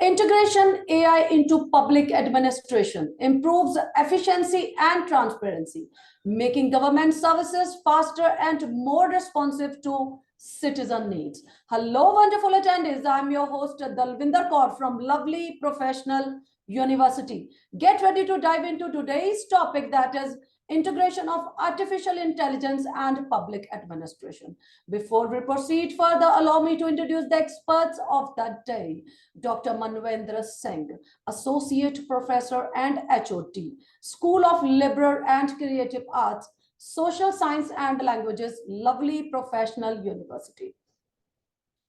Integration AI into public administration improves efficiency and transparency, making government services faster and more responsive to citizen needs. Hello, wonderful attendees. I'm your host, Dalvinder Kaur from Lovely Professional University. Get ready to dive into today's topic, that is integration of artificial intelligence and public administration. Before we proceed further, allow me to introduce the experts of the day. Dr. Manvendra Singh, Associate Professor and HOD, School of Liberal and Creative Arts, Social Science and Languages, Lovely Professional University.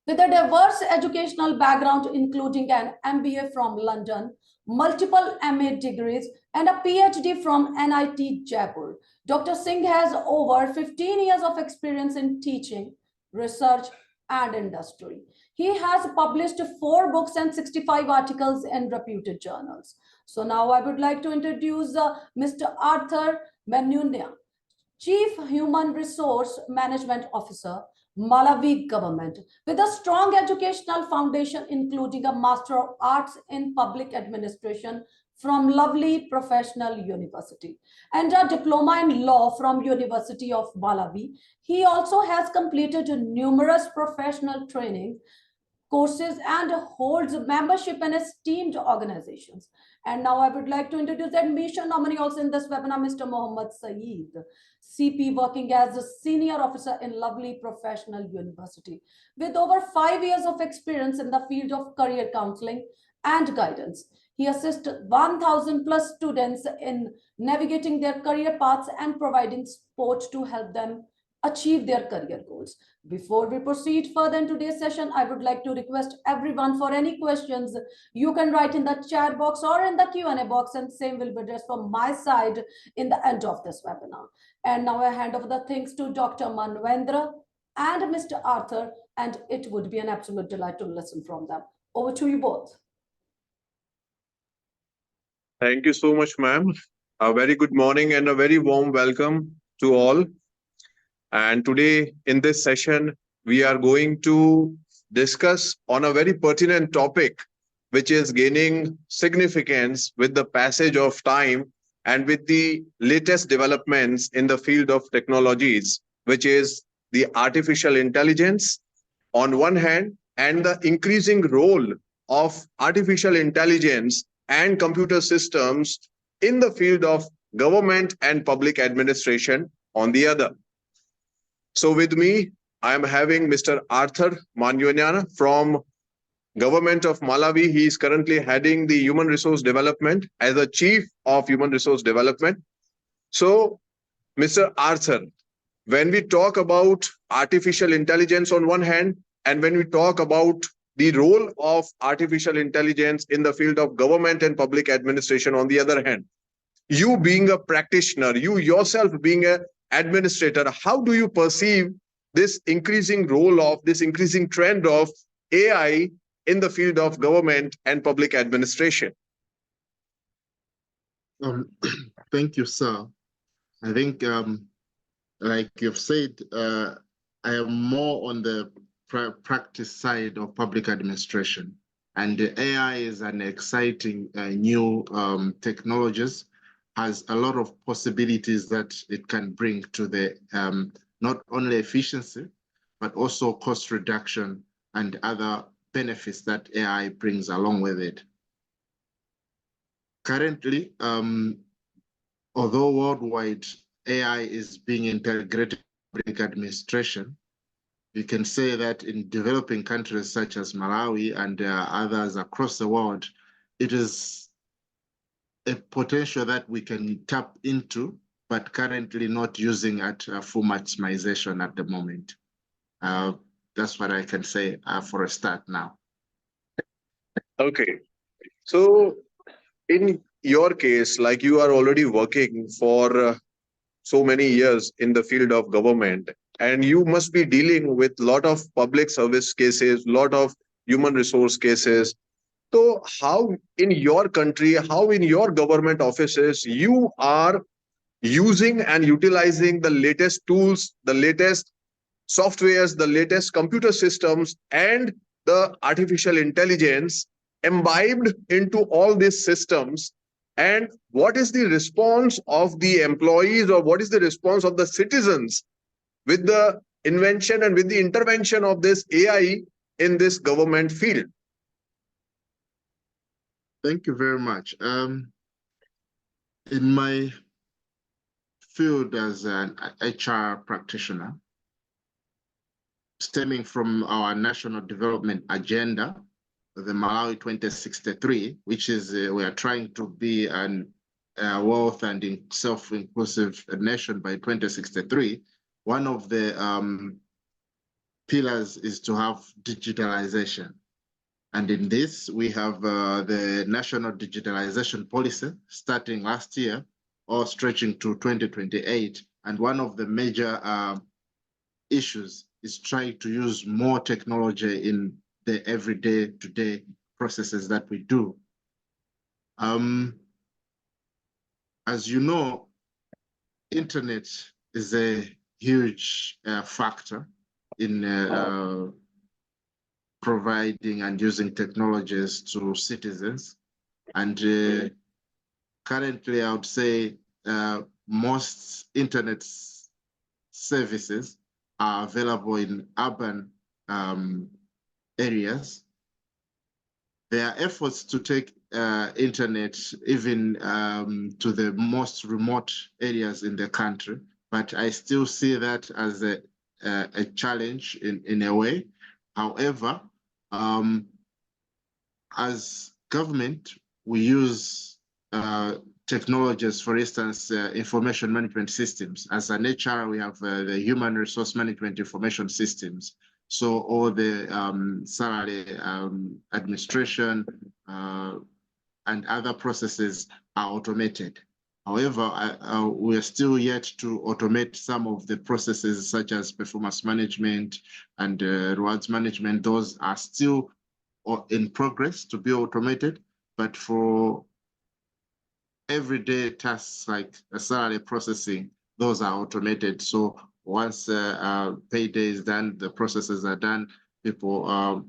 With a diverse educational background, including an MBA from London, multiple MA degrees, and a PhD from NIT Jaipur, Dr. Singh has over 15 years of experience in teaching, research, and industry. He has published 4 books and 65 articles in reputed journals. So now I would like to introduce Mr. Arthur Menunia, Chief Human Resource Management Officer, Malawi government, with a strong educational foundation, including a Master of Arts in Public Administration from Lovely Professional University and a diploma in law from University of Malawi. He also has completed numerous professional training courses and holds membership in esteemed organizations. And now I would like to introduce the admission nominee also in this webinar, Mr. Mohammed Saeed, CP, working as a senior officer in Lovely Professional University, with over 5 years of experience in the field of career counseling and guidance. He assists 1,000 plus students in navigating their career paths and providing support to help them achieve their career goals. Before we proceed further in today's session, I would like to request everyone, for any questions, you can write in the chat box or in the Q&A box, and same will be addressed from my side in the end of this webinar. And now I hand over the things to Dr. Manvendra and Mr. Arthur, and it would be an absolute delight to listen from them. Over to you both. Thank you so much, ma'am. A very good morning and a very warm welcome to all. And today in this session, we are going to discuss on a very pertinent topic, which is gaining significance with the passage of time and with the latest developments in the field of technologies, which is the artificial intelligence on one hand, and the increasing role of artificial intelligence and computer systems in the field of government and public administration on the other. So with me, I am having Mr. Arthur Menunia from Government of Malawi. He is currently heading the Human Resource Development as a Chief of Human Resource Development. So, Mr. Arthur, when we talk about artificial intelligence on one hand, and when we talk about the role of artificial intelligence in the field of government and public administration on the other hand, you being a practitioner, you yourself being an administrator, how do you perceive this increasing role of, this increasing trend of AI in the field of government and public administration? Thank you, sir. I think, like you've said, I am more on the practice side of public administration, and AI is an exciting new technologies, has a lot of possibilities that it can bring to the not only efficiency, but also cost reduction and other benefits that AI brings along with it. Currently, although worldwide AI is being integrated in public administration, you can say that in developing countries such as Malawi and others across the world, it is a potential that we can tap into, but currently not using at full maximization at the moment. That's what I can say for a start now. Okay. So in your case, like you are already working for so many years in the field of government, and you must be dealing with a lot of public service cases, a lot of human resource cases. So how in your country, how in your government offices, you are using and utilizing the latest tools, the latest softwares, the latest computer systems, and the artificial intelligence imbibed into all these systems, and what is the response of the employees, or what is the response of the citizens with the invention and with the intervention of this AI in this government field? Thank you very much. In my field as an HR practitioner, stemming from our national development agenda, the Malawi 2063, which is we are trying to be an wealth and self-inclusive nation by 2063. One of the pillars is to have digitalization. And in this, we have the National Digitalization Policy starting last year or stretching to 2028. And one of the major issues is trying to use more technology in the everyday today processes that we do. As you know, internet is a huge factor in providing and using technologies to citizens. And currently, I would say most internet services are available in urban areas. There are efforts to take internet even to the most remote areas in the country, but I still see that as a challenge in a way. However, as government, we use technologies, for instance, information management systems. As an HR, we have the human resource management information systems. So all the salary administration and other processes are automated. However, we are still yet to automate some of the processes such as performance management and rewards management. Those are still in progress to be automated, but for everyday tasks like salary processing, those are automated. So once payday is done, the processes are done, people's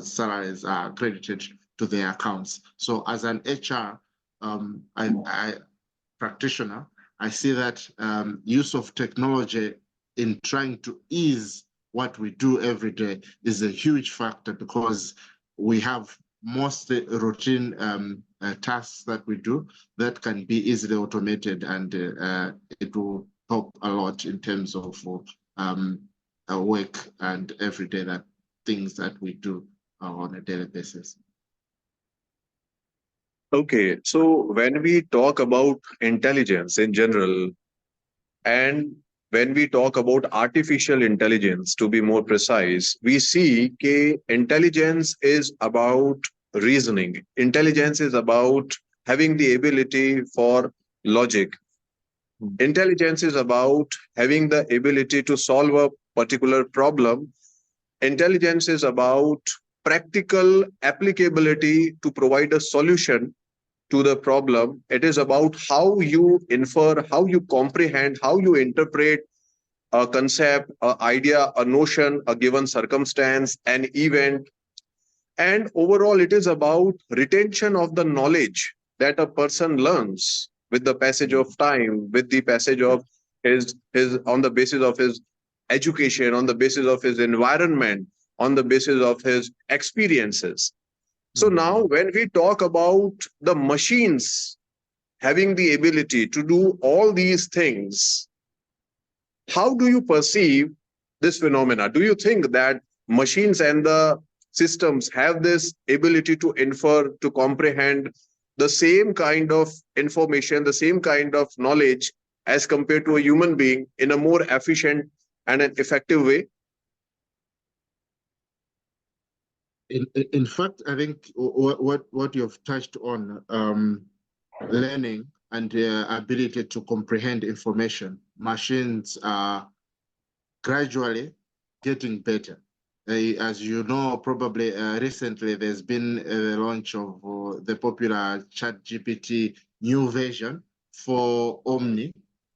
salaries are credited to their accounts. So as an HR practitioner, I see that use of technology in trying to ease what we do every day is a huge factor, because we have mostly routine tasks that we do that can be easily automated, and it will help a lot in terms of work and everyday things that we do on a daily basis. Okay, so when we talk about intelligence in general, and when we talk about artificial intelligence, to be more precise, we see that intelligence is about reasoning. Intelligence is about having the ability for logic. Intelligence is about having the ability to solve a particular problem. Intelligence is about practical applicability to provide a solution to the problem. It is about how you infer, how you comprehend, how you interpret a concept, an idea, a notion, a given circumstance, an event. And overall, it is about retention of the knowledge that a person learns with the passage of time, with the passage of his on the basis of his education, on the basis of his environment, on the basis of his experiences. So now when we talk about the machines having the ability to do all these things, how do you perceive this phenomena? Do you think that machines and the systems have this ability to infer, to comprehend the same kind of information, the same kind of knowledge as compared to a human being in a more efficient and an effective way? In fact, I think what you've touched on, learning and ability to comprehend information, machines are gradually getting better. As you know, probably recently there's been the launch of the popular ChatGPT new version for Omni,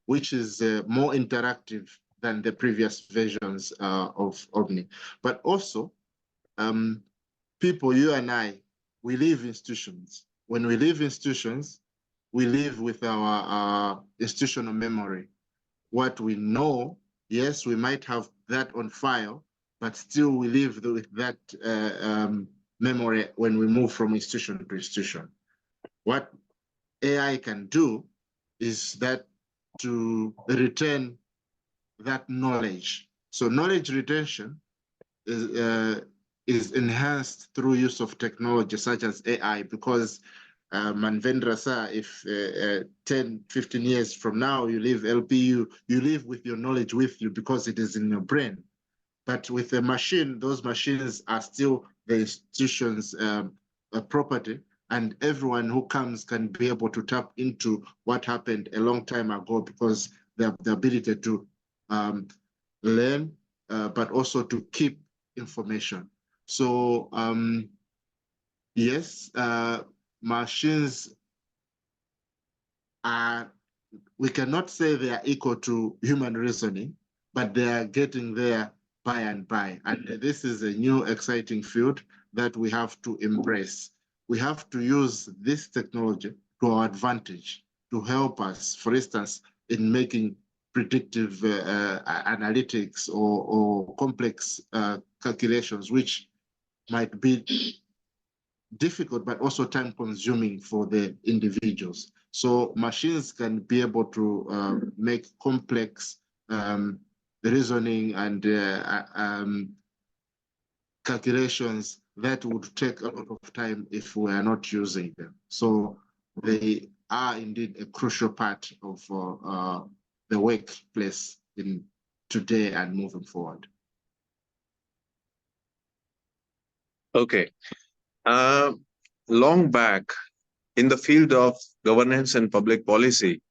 which is more interactive than the previous versions of Omni. But also, people, you and I, we leave institutions. When we leave institutions, we live with our institutional memory. What we know, yes, we might have that on file, but still we live with that memory when we move from institution to institution. What AI can do is that to retain that knowledge. So knowledge retention is enhanced through use of technology such as AI, because Manvendra sir, if 10, 15 years from now you leave LPU, you live with your knowledge with you because it is in your brain. But with a machine, those machines are still the institution's property, and everyone who comes can be able to tap into what happened a long time ago, because they have the ability to learn, but also to keep information. So yes, machines are, we cannot say they are equal to human reasoning, but they are getting there by and by. And this is a new exciting field that we have to embrace. We have to use this technology to our advantage to help us, for instance, in making predictive analytics or complex calculations, which might be difficult, but also time consuming for the individuals. So machines can be able to make complex reasoning and calculations that would take a lot of time if we are not using them. So they are indeed a crucial part of the workplace in today and moving forward. Okay. Long back in the field of governance and public policy,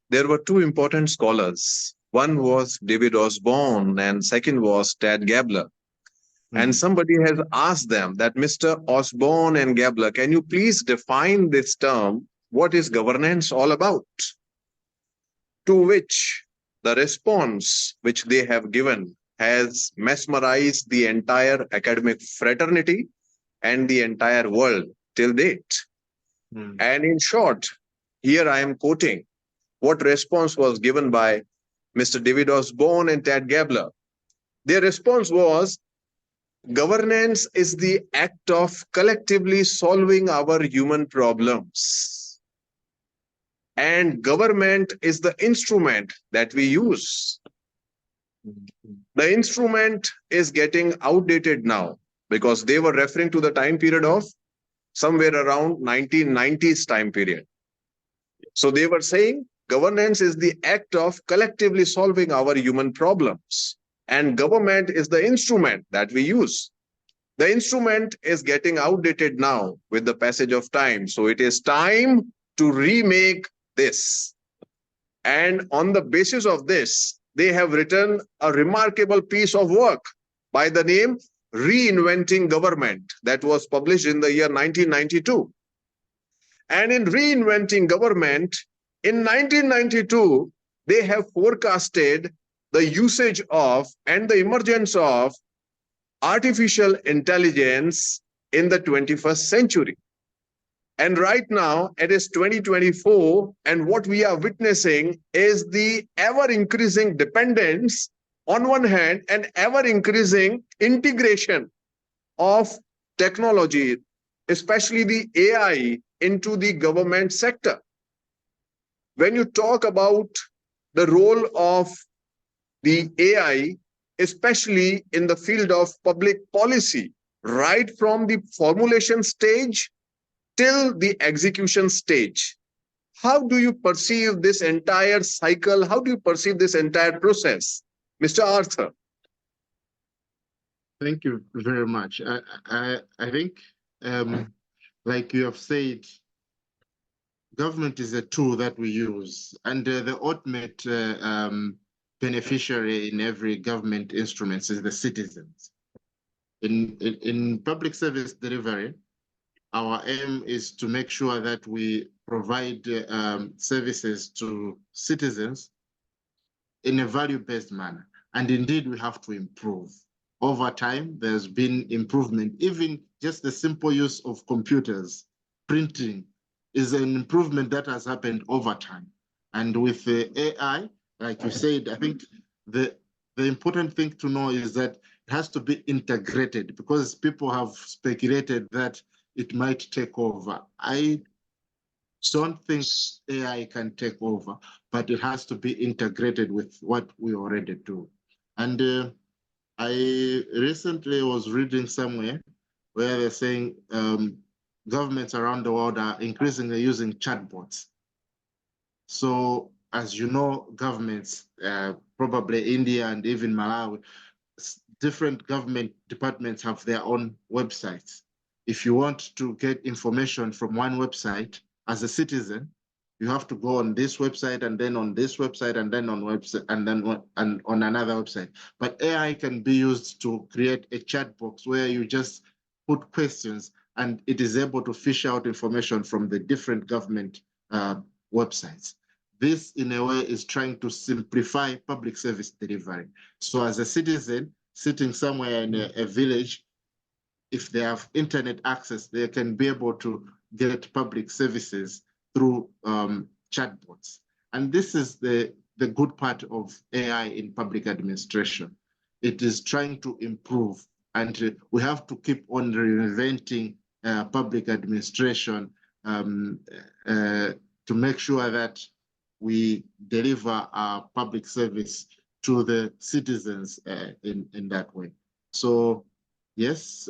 there were two important scholars. One was David Osborne and second was Tad Gabler. And somebody has asked them that, Mr. Osborne and Gabler, can you please define this term? What is governance all about? To which the response which they have given has mesmerized the entire academic fraternity and the entire world till date. And in short, here I am quoting what response was given by Mr. David Osborne and Tad Gabler. Their response was, governance is the act of collectively solving our human problems. And government is the instrument that we use. The instrument is getting outdated now, because they were referring to the time period of somewhere around 1990s time period. So they were saying governance is the act of collectively solving our human problems, and government is the instrument that we use. The instrument is getting outdated now with the passage of time. So it is time to remake this. And on the basis of this, they have written a remarkable piece of work by the name Reinventing Government, that was published in the year 1992. And in Reinventing Government, in 1992, they have forecasted the usage of and the emergence of artificial intelligence in the 21st century. And right now, it is 2024, and what we are witnessing is the ever-increasing dependence on one hand and ever-increasing integration of technology, especially the AI, into the government sector. When you talk about the role of the AI, especially in the field of public policy, right from the formulation stage till the execution stage, how do you perceive this entire cycle? How do you perceive this entire process? Mr. Arthur. Thank you very much. I think, like you have said, government is a tool that we use, and the ultimate beneficiary in every government instrument is the citizens. In public service delivery, our aim is to make sure that we provide services to citizens in a value-based manner. And indeed, we have to improve over time, there's been improvement. Even just the simple use of computers, printing is an improvement that has happened over time. And with the AI, like you said, I think the important thing to know is that it has to be integrated, because people have speculated that it might take over. I don't think AI can take over, but it has to be integrated with what we already do. And I recently was reading somewhere where they're saying governments around the world are increasingly using chatbots. So, as you know, governments, probably India and even Malawi, different government departments have their own websites. If you want to get information from one website as a citizen, you have to go on this website and then on this website and then on website and then on another website. But AI can be used to create a chat box where you just put questions and it is able to fish out information from the different government websites. This, in a way, is trying to simplify public service delivery. So as a citizen sitting somewhere in a village, if they have internet access, they can be able to get public services through chatbots. And this is the good part of AI in public administration. It is trying to improve, and we have to keep on reinventing public administration to make sure that we deliver our public service to the citizens in that way. So yes,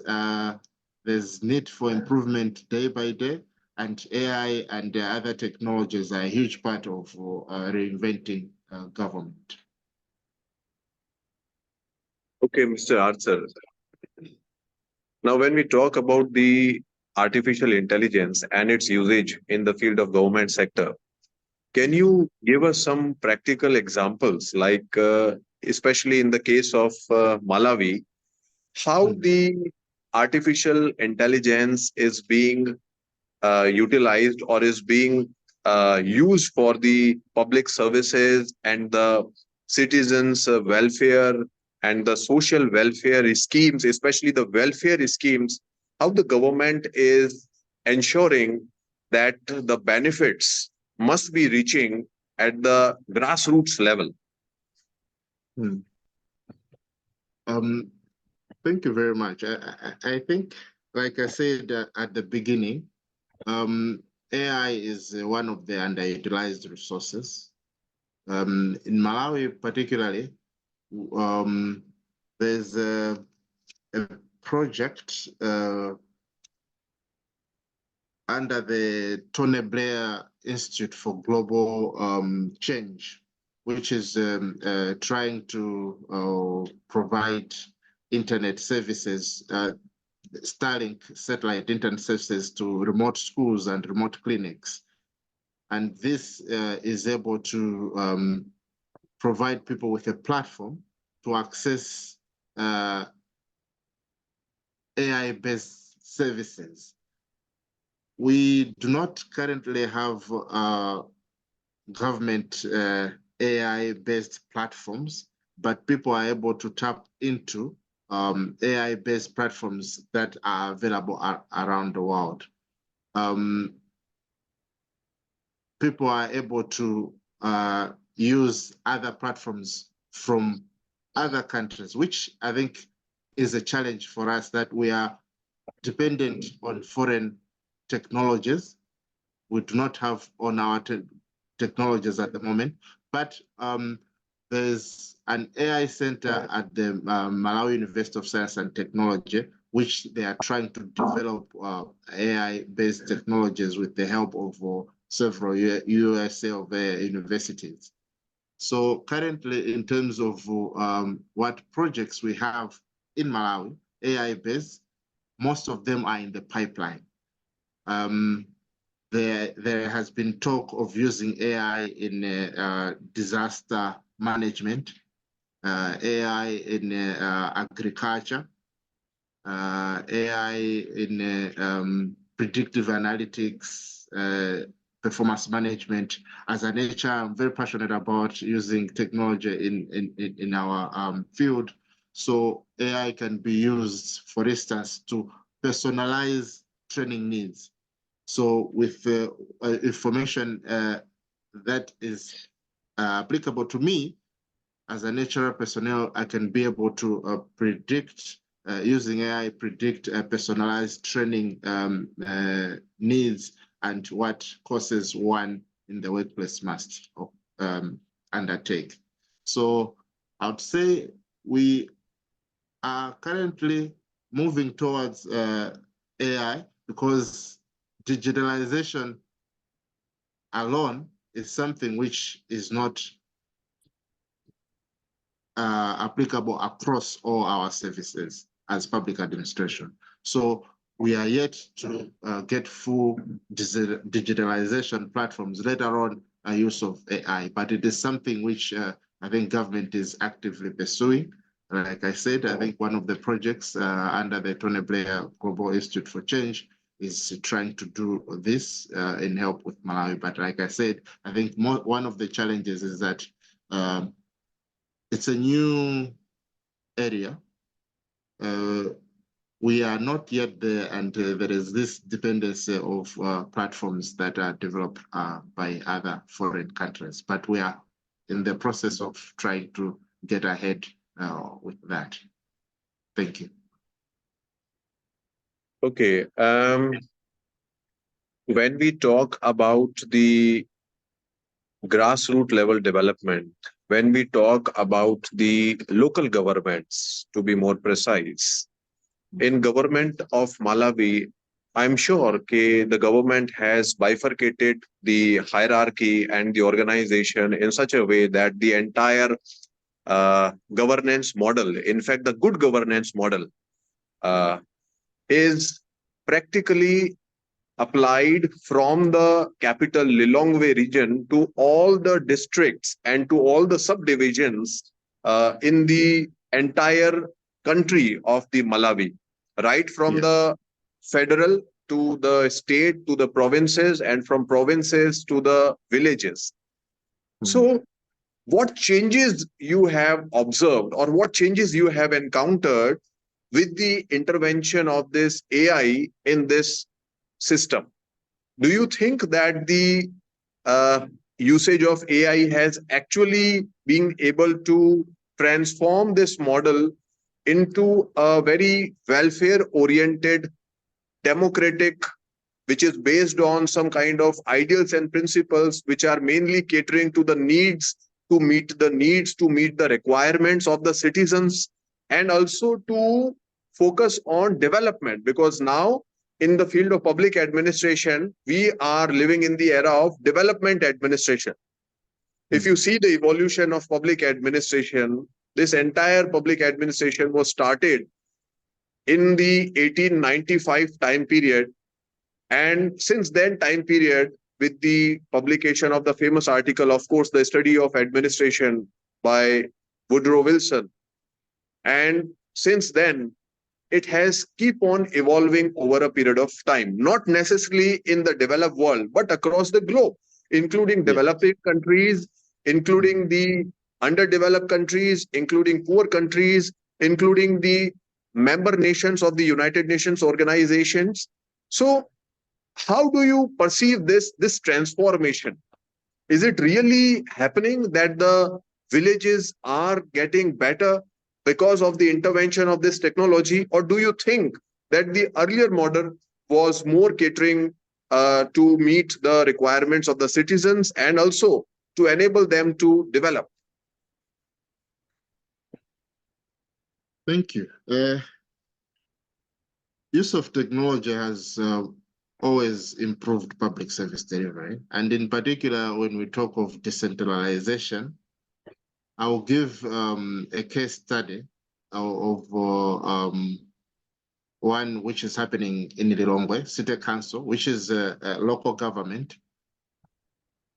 there's need for improvement day by day, and AI and other technologies are a huge part of reinventing government. Okay, Mr. Arthur. Now, when we talk about the artificial intelligence and its usage in the field of government sector, can you give us some practical examples, like especially in the case of Malawi, how the artificial intelligence is being utilized or is being used for the public services and the citizens' welfare and the social welfare schemes, especially the welfare schemes, how the government is ensuring that the benefits must be reaching at the grassroots level? Thank you very much. I think, like I said at the beginning, AI is one of the underutilized resources. In Malawi, particularly, there's a project under the Tony Blair Institute for Global Change, which is trying to provide internet services, Starlink satellite internet services to remote schools and remote clinics. And this is able to provide people with a platform to access AI-based services. We do not currently have government AI-based platforms, but people are able to tap into AI-based platforms that are available around the world. People are able to use other platforms from other countries, which I think is a challenge for us, that we are dependent on foreign technologies. We do not have on our technologies at the moment, but there's an AI center at the Malawi University of Science and Technology, which they are trying to develop AI-based technologies with the help of several USA universities. So currently, in terms of what projects we have in Malawi, AI-based, most of them are in the pipeline. There has been talk of using AI in disaster management, AI in agriculture, AI in predictive analytics, performance management. As a nature, I'm very passionate about using technology in our field. So AI can be used, for instance, to personalize training needs. So with information that is applicable to me as a natural personnel, I can be able to predict, using AI, predict personalized training needs and what courses one in the workplace must undertake. So I would say we are currently moving towards AI because digitalization alone is something which is not applicable across all our services as public administration. So we are yet to get full digitalization platforms, later on a use of AI, but it is something which I think government is actively pursuing. Like I said, I think one of the projects under the Tony Blair Global Institute for Change is trying to do this in help with Malawi. But like I said, I think one of the challenges is that it's a new area. We are not yet there, and there is this dependency of platforms that are developed by other foreign countries. But we are in the process of trying to get ahead with that. Thank you. Okay. When we talk about the grassroots level development, when we talk about the local governments, to be more precise, in government of Malawi, I'm sure the government has bifurcated the hierarchy and the organization in such a way that the entire governance model, in fact, the good governance model, uh, is practically applied from the capital Lilongwe region to all the districts and to all the subdivisions in the entire country of the Malawi, right from the federal to the state to the provinces and from provinces to the villages. So what changes you have observed or what changes you have encountered with the intervention of this AI in this system? Do you think that the usage of AI has actually been able to transform this model into a very welfare oriented, democratic, which is based on some kind of ideals and principles which are mainly catering to the needs, to meet the needs, to meet the requirements of the citizens, and also to focus on development? Because now in the field of public administration, we are living in the era of development administration. If you see the evolution of public administration, this entire public administration was started in the 1895 time period. And since then time period, with the publication of the famous article, of course, the study of administration by Woodrow Wilson. And since then, it has keep on evolving over a period of time, not necessarily in the developed world, but across the globe, including developing countries, including the underdeveloped countries, including poor countries, including the member nations of the United Nations organizations. So how do you perceive this transformation? Is it really happening that the villages are getting better because of the intervention of this technology, or do you think that the earlier model was more catering to meet the requirements of the citizens and also to enable them to develop? Thank you. Use of technology has always improved public service delivery. And in particular, when we talk of decentralization, I will give a case study of one which is happening in Lilongwe City Council, which is a local government.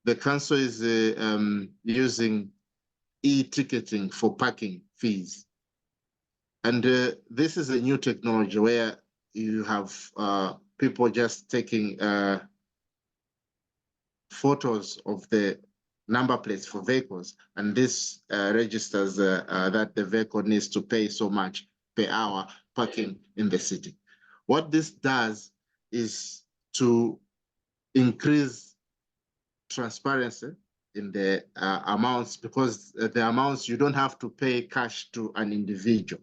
The council is using e-ticketing for parking fees. And this is a new technology where you have people just taking photos of the number plates for vehicles, and this registers that the vehicle needs to pay so much per hour parking in the city. What this does is to increase transparency in the amounts, because the amounts you don't have to pay cash to an individual.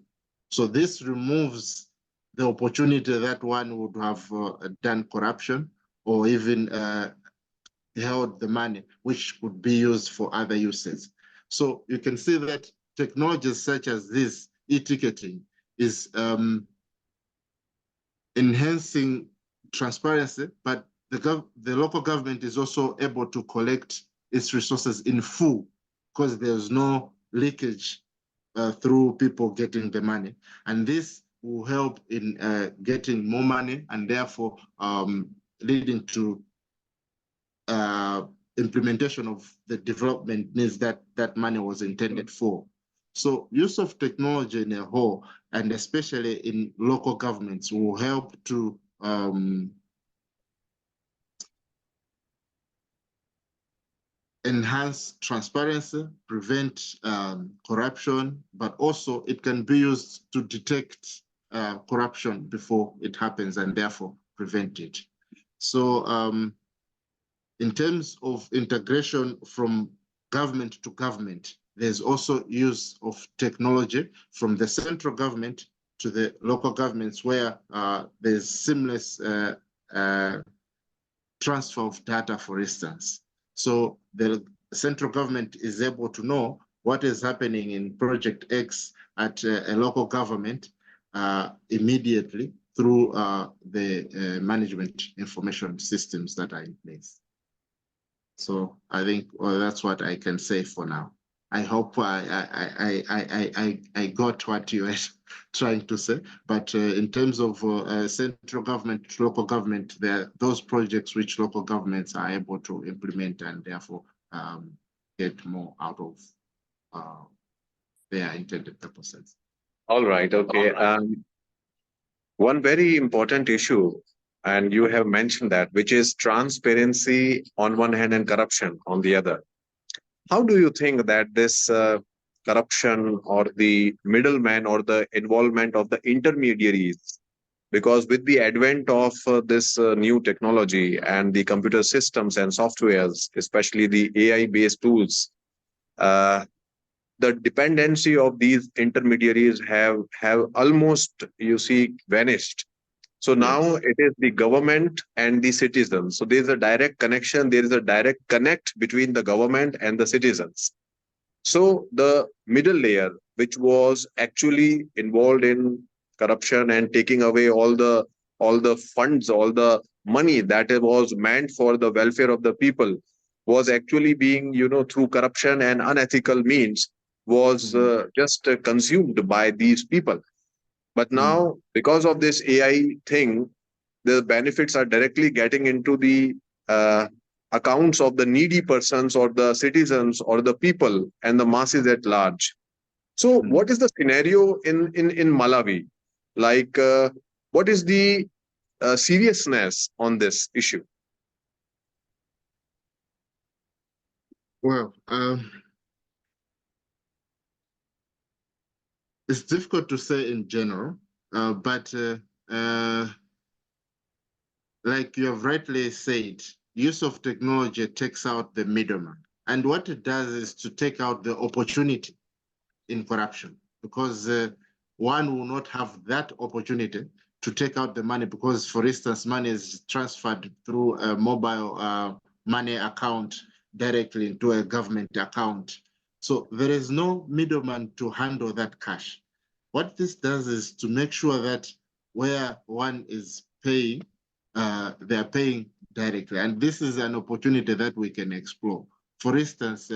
So this removes the opportunity that one would have done corruption or even held the money, which would be used for other uses. So you can see that technologies such as this e-ticketing is enhancing transparency, but the local government is also able to collect its resources in full because there's no leakage through people getting the money. And this will help in getting more money and therefore leading to implementation of the development needs that that money was intended for. So use of technology in a whole, and especially in local governments, will help to enhance transparency, prevent corruption, but also it can be used to detect corruption before it happens and therefore prevent it. So in terms of integration from government to government, there's also use of technology from the central government to the local governments, where there's seamless transfer of data, for instance. So the central government is able to know what is happening in Project X at a local government immediately through the management information systems that are in place. So I think that's what I can say for now. I hope I got what you were trying to say, but in terms of central government, local government, there are those projects which local governments are able to implement and therefore get more out of their intended purposes. All right. Okay. One very important issue, and you have mentioned that, which is transparency on one hand and corruption on the other. How do you think that this corruption or the middleman or the involvement of the intermediaries, because with the advent of this new technology and the computer systems and softwares, especially the AI-based tools, the dependency of these intermediaries have almost, you see, vanished. So now it is the government and the citizens. So there is a direct connection. There is a direct connect between the government and the citizens. So the middle layer, which was actually involved in corruption and taking away all the funds, all the money that was meant for the welfare of the people, was actually being, through corruption and unethical means, was just consumed by these people. But now, because of this AI thing, the benefits are directly getting into the accounts of the needy persons or the citizens or the people and the masses at large. So what is the scenario in Malawi? Like, what is the seriousness on this issue? Well, it's difficult to say in general, but like you have rightly said, use of technology takes out the middleman. And what it does is to take out the opportunity in corruption, because one will not have that opportunity to take out the money because, for instance, money is transferred through a mobile money account directly into a government account. So there is no middleman to handle that cash. What this does is to make sure that where one is paying, they're paying directly. And this is an opportunity that we can explore. For instance,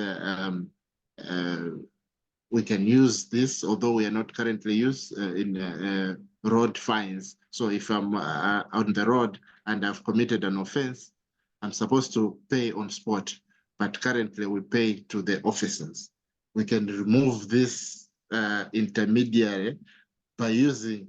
we can use this, although we are not currently used in road fines. So if I'm on the road and I've committed an offense, I'm supposed to pay on spot, but currently we pay to the officers. We can remove this intermediary by using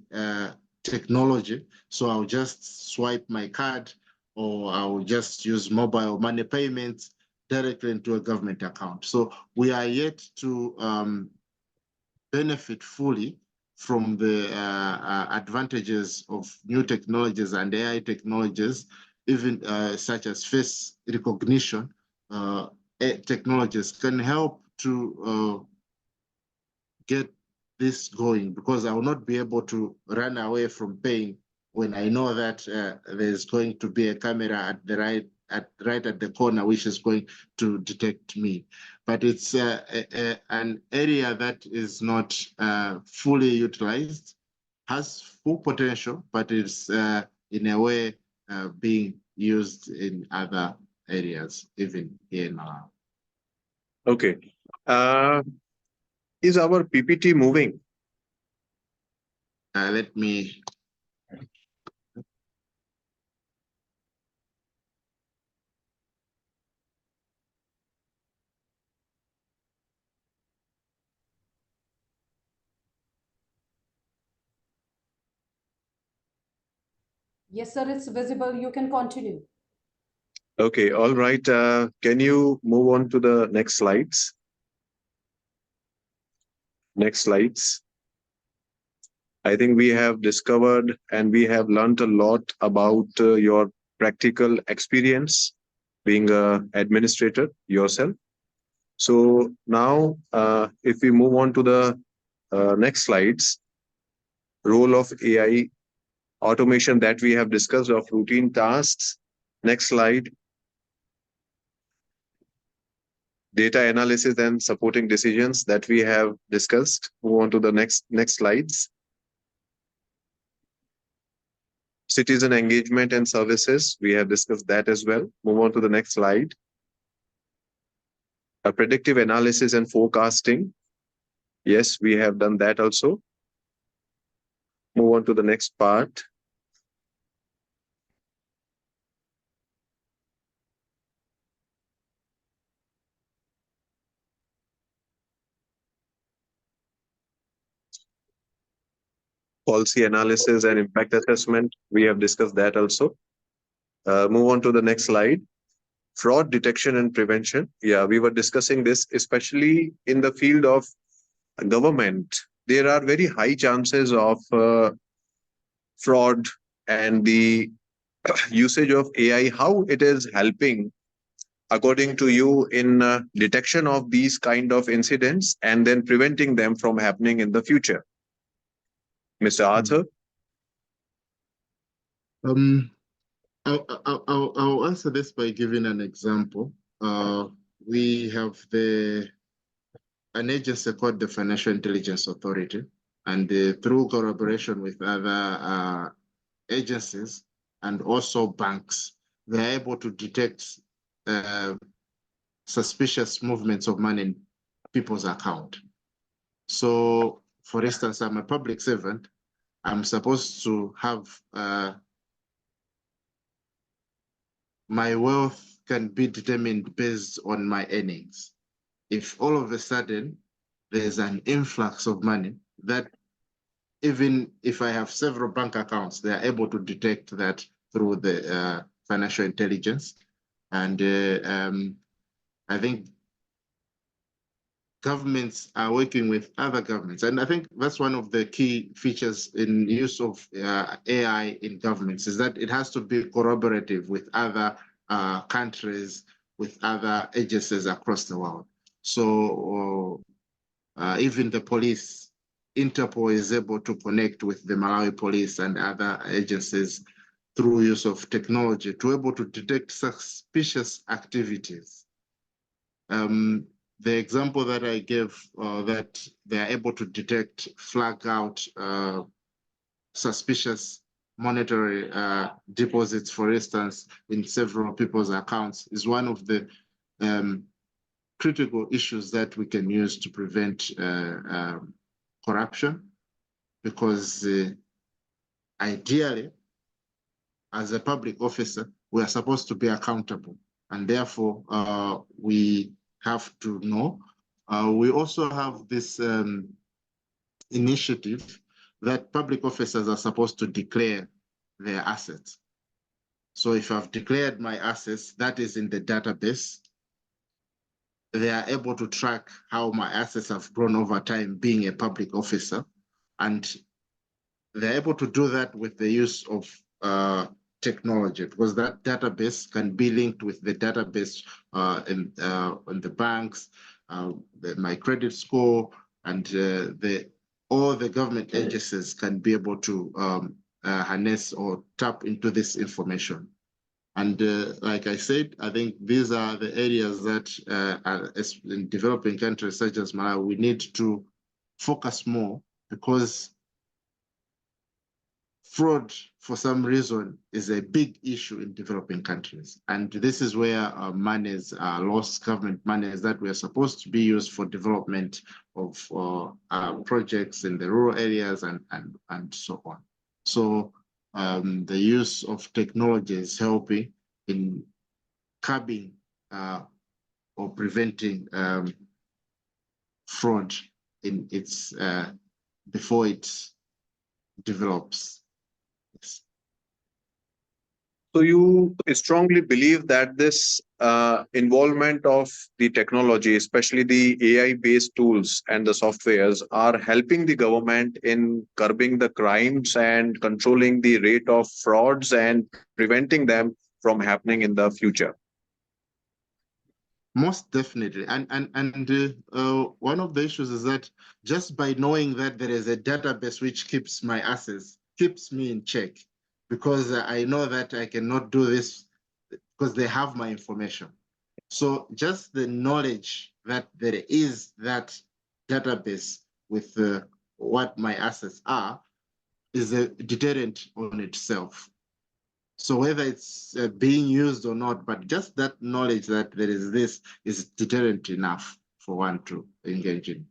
technology. So I'll just swipe my card, or I'll just use mobile money payments directly into a government account. So we are yet to benefit fully from the advantages of new technologies and AI technologies, even such as face recognition technologies can help to get this going, because I will not be able to run away from paying when I know that there's going to be a camera at the right at the corner, which is going to detect me. But it's an area that is not fully utilized, has full potential, but it's in a way being used in other areas, even here now. Okay. Is our PPT moving? Let me. Yes, sir, it's visible. You can continue. Okay, all right. Can you move on to the next slides? Next slides. I think we have discovered and we have learned a lot about your practical experience being an administrator yourself. So now, if we move on to the next slides, role of AI automation that we have discussed of routine tasks. Next slide. Data analysis and supporting decisions that we have discussed. Move on to the next slides. Citizen engagement and services, we have discussed that as well. Move on to the next slide. A predictive analysis and forecasting. Yes, we have done that also. Move on to the next part. Policy analysis and impact assessment, we have discussed that also. Move on to the next slide. Fraud detection and prevention. Yeah, we were discussing this, especially in the field of government. There are very high chances of fraud, and the usage of AI, how it is helping, according to you, in detection of these kind of incidents and then preventing them from happening in the future. Mr. Arthur? I'll answer this by giving an example. We have an agency called the Financial Intelligence Authority, and through collaboration with other agencies and also banks, they're able to detect suspicious movements of money in people's account. So, for instance, I'm a public servant. I'm supposed to have my wealth can be determined based on my earnings. If all of a sudden there's an influx of money, that even if I have several bank accounts, they are able to detect that through the financial intelligence. And I think governments are working with other governments. And I think that's one of the key features in use of AI in governments, is that it has to be corroborative with other countries, with other agencies across the world. So even the police, Interpol is able to connect with the Malawi police and other agencies through use of technology to be able to detect suspicious activities. The example that I gave, that they are able to detect, flag out suspicious monetary deposits, for instance, in several people's accounts, is one of the critical issues that we can use to prevent corruption, because ideally, as a public officer, we are supposed to be accountable, and therefore we have to know. We also have this initiative that public officers are supposed to declare their assets. So if I've declared my assets, that is in the database. they are able to track how my assets have grown over time being a public officer. And they're able to do that with the use of technology, because that database can be linked with the database in the banks, my credit score, and all the government agencies can be able to harness or tap into this information. And like I said, I think these are the areas that in developing countries such as Malawi, we need to focus more, because fraud, for some reason, is a big issue in developing countries. And this is where monies are lost, government monies that were supposed to be used for development of projects in the rural areas and so on. So the use of technology is helping in curbing or preventing fraud in its before it develops. Yes. So you strongly believe that this involvement of the technology, especially the AI-based tools and the softwares, are helping the government in curbing the crimes and controlling the rate of frauds and preventing them from happening in the future. Most definitely. And one of the issues is that just by knowing that there is a database which keeps my assets, keeps me in check, because I know that I cannot do this because they have my information. So just the knowledge that there is that database with what my assets are is a deterrent on itself. So whether it's being used or not, but just that knowledge that there is this is deterrent enough for one to engage in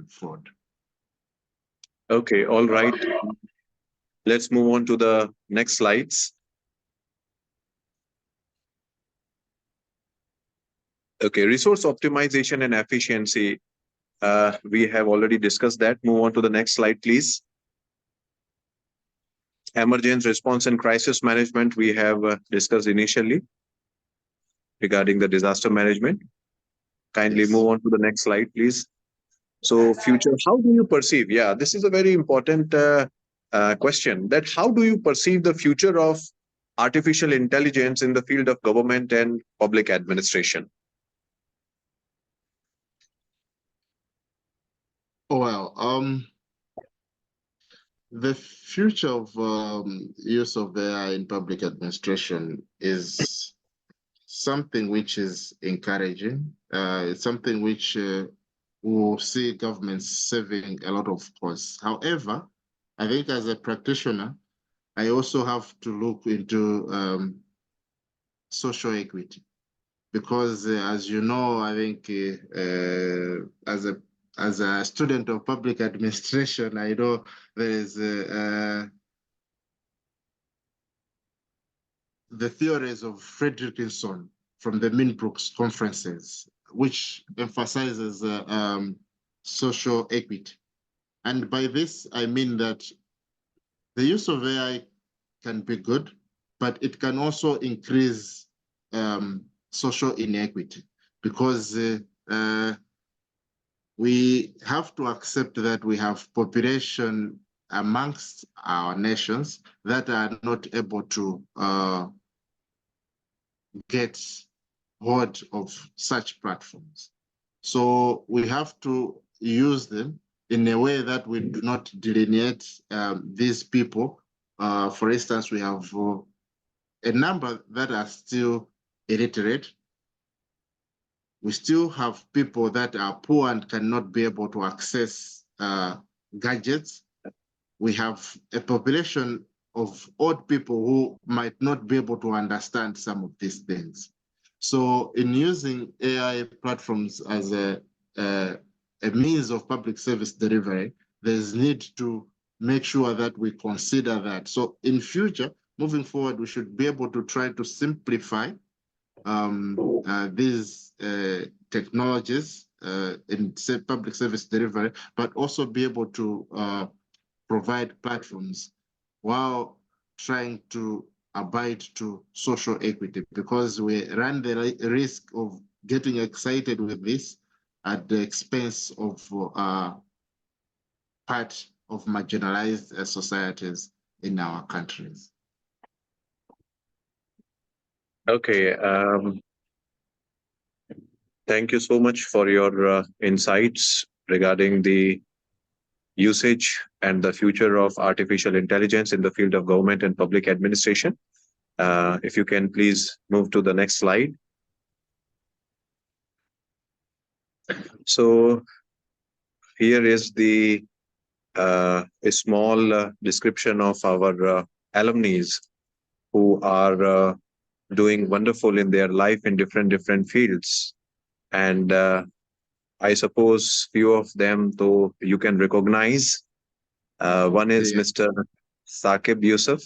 fraud. Okay, all right. Let's move on to the next slides. Okay, resource optimization and efficiency. We have already discussed that. Move on to the next slide, please. Emergency response and crisis management, we have discussed initially regarding the disaster management. Kindly Yes. move on to the next slide, please. So future, how do you perceive? Yeah, this is a very important question, that how do you perceive the future of artificial intelligence in the field of government and public administration? Well, the future of use of AI in public administration is something which is encouraging. It's something which will see governments saving a lot of costs. However, I think as a practitioner, I also have to look into social equity, because as you know, I think as a student of public administration, I know there is the theories of Fredrickson from the Minbrooks conferences, which emphasizes social equity. And by this, I mean that the use of AI can be good, but it can also increase social inequity, because we have to accept that we have population amongst our nations that are not able to get hold of such platforms. So we have to use them in a way that we do not delineate these people. For instance, we have a number that are still illiterate. We still have people that are poor and cannot be able to access gadgets. We have a population of old people who might not be able to understand some of these things. So in using AI platforms as a means of public service delivery, there's need to make sure that we consider that. So in future, moving forward, we should be able to try to simplify these technologies in public service delivery, but also be able to provide platforms while trying to abide to social equity, because we run the risk of getting excited with this at the expense of part of marginalized societies in our countries. Okay. Thank you so much for your insights regarding the usage and the future of artificial intelligence in the field of government and public administration. If you can please move to the next slide. So here is a small description of our alumni who are doing wonderful in their life in different fields. And I suppose few of them, though, you can recognize. One is Mr. Saqib Yusuf.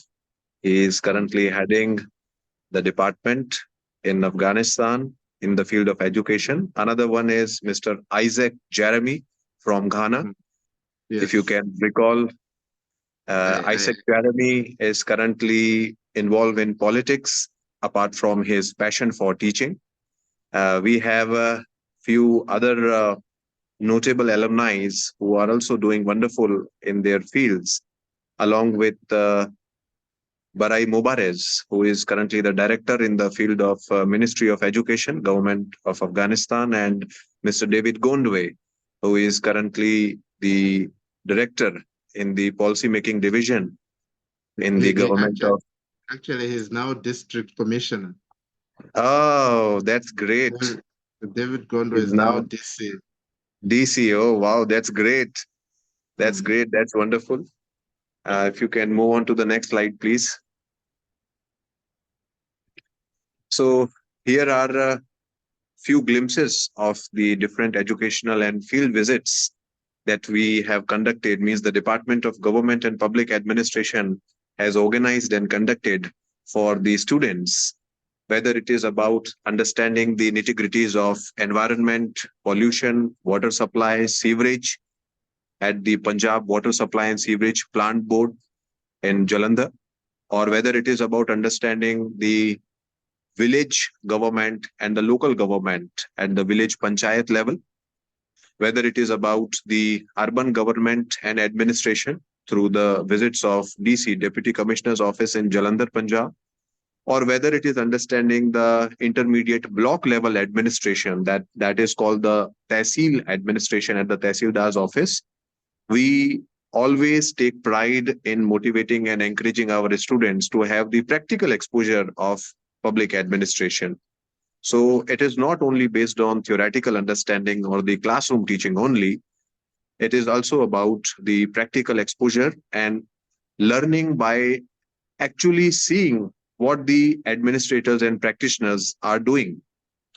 He is currently heading the department in Afghanistan in the field of education. Another one is Mr. Isaac Jeremy from Ghana. Yes. If you can recall, Isaac Jeremy is currently involved in politics apart from his passion for teaching. We have a few other notable alumni who are also doing wonderful in their fields, along with Barai Mubarez, who is currently the director in the field of Ministry of Education, Government of Afghanistan, and Mr. David Gondwe, who is currently the director in the policy making division in the government of. Actually, he's now district commissioner. Oh, that's great. David Gondwe is now DC. DC. Oh, wow, that's great. That's great. That's wonderful. If you can move on to the next slide, please. So here are a few glimpses of the different educational and field visits that we have conducted. Means the Department of Government and Public Administration has organized and conducted for the students, whether it is about understanding the nitty-gritties of environment, pollution, water supply, sewerage at the Punjab Water Supply and Sewerage Plant Board in Jalandhar, or whether it is about understanding the village government and the local government at the village panchayat level, whether it is about the urban government and administration through the visits of DC, Deputy Commissioner's Office in Jalandhar, Punjab, or whether it is understanding the intermediate block level administration that is called the Tehsil administration at the Tehsildar's office. We always take pride in motivating and encouraging our students to have the practical exposure of public administration. So it is not only based on theoretical understanding or the classroom teaching only. It is also about the practical exposure and learning by actually seeing what the administrators and practitioners are doing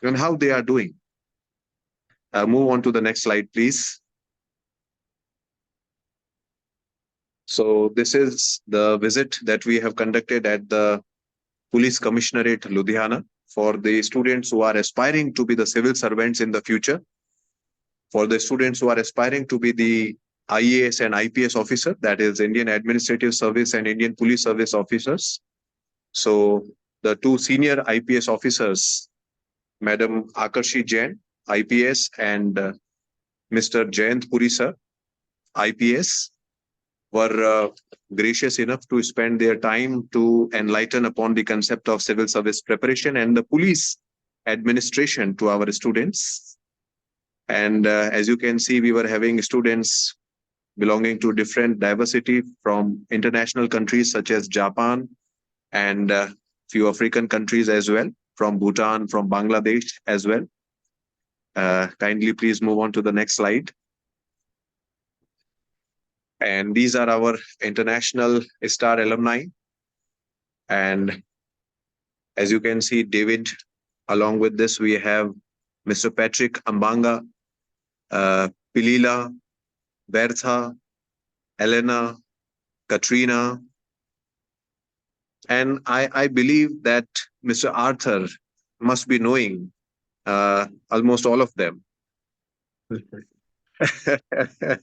and how they are doing. Move on to the next slide, please. So this is the visit that we have conducted at the Police Commissionerate, Ludhiana, for the students who are aspiring to be the civil servants in the future, for the students who are aspiring to be the IAS and IPS officer, that is Indian Administrative Service and Indian Police Service officers. So the two senior IPS officers, Madam Akarshi Jain, IPS, and Mr. Jayant Puri sir, IPS, were gracious enough to spend their time to enlighten upon the concept of civil service preparation and the police administration to our students. And as you can see, we were having students belonging to different diversity from international countries such as Japan and few African countries as well, from Bhutan, from Bangladesh as well. Kindly please move on to the next slide. And these are our international star alumni. And as you can see, David, along with this, we have Mr. Patrick Ambanga, Pilila, Bertha, Elena, Katrina. And I believe that Mr. Arthur must be knowing almost all of them.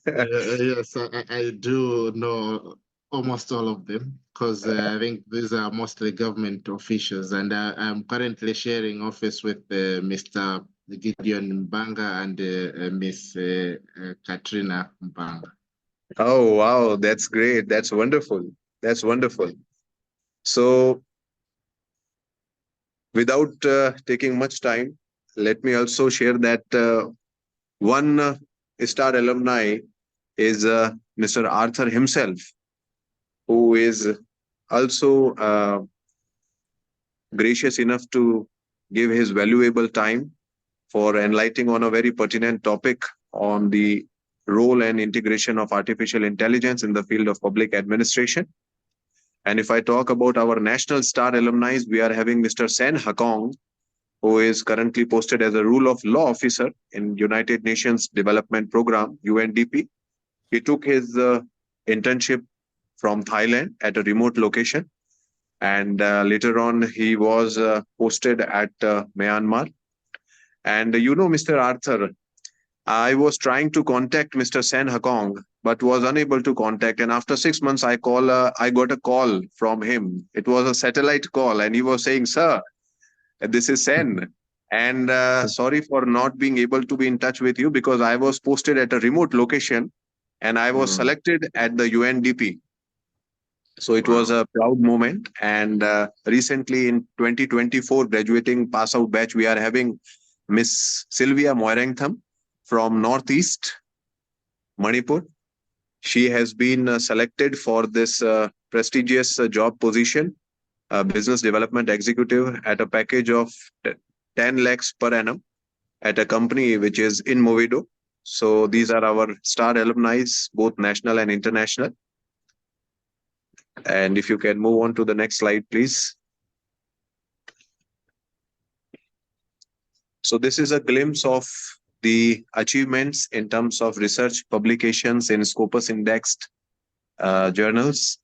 Yes, I do know almost all of them because I think these are mostly government officials, and I'm currently sharing office with Mr. Gideon Mbanga and Miss Katrina Mbanga. Oh, wow, that's great. That's wonderful. That's wonderful. So, without taking much time, let me also share that one star alumni is Mr. Arthur himself, who is also gracious enough to give his valuable time for enlightening on a very pertinent topic on the role and integration of artificial intelligence in the field of public administration. And if I talk about our national star alumni, we are having Mr. Sen Hakong, who is currently posted as a rule of law officer in United Nations Development Program, UNDP. He took his internship from Thailand at a remote location. And later on, he was posted at Myanmar. And Mr. Arthur, I was trying to contact Mr. Sen Hakong, but was unable to contact. And after 6 months, I got a call from him. It was a satellite call, and he was saying, "Sir, this is Sen. And sorry for not being able to be in touch with you because I was posted at a remote location and I was selected at the UNDP." So it was a proud moment. And recently in 2024 graduating pass out batch, we are having Miss Sylvia Moirangtham from Northeast Manipur. She has been selected for this prestigious job position, business development executive at a package of 10 lakhs per annum at a company which is in Movido. So these are our star alumni, both national and international. And if you can move on to the next slide, please. So this is a glimpse of the achievements in terms of research publications in Scopus indexed journals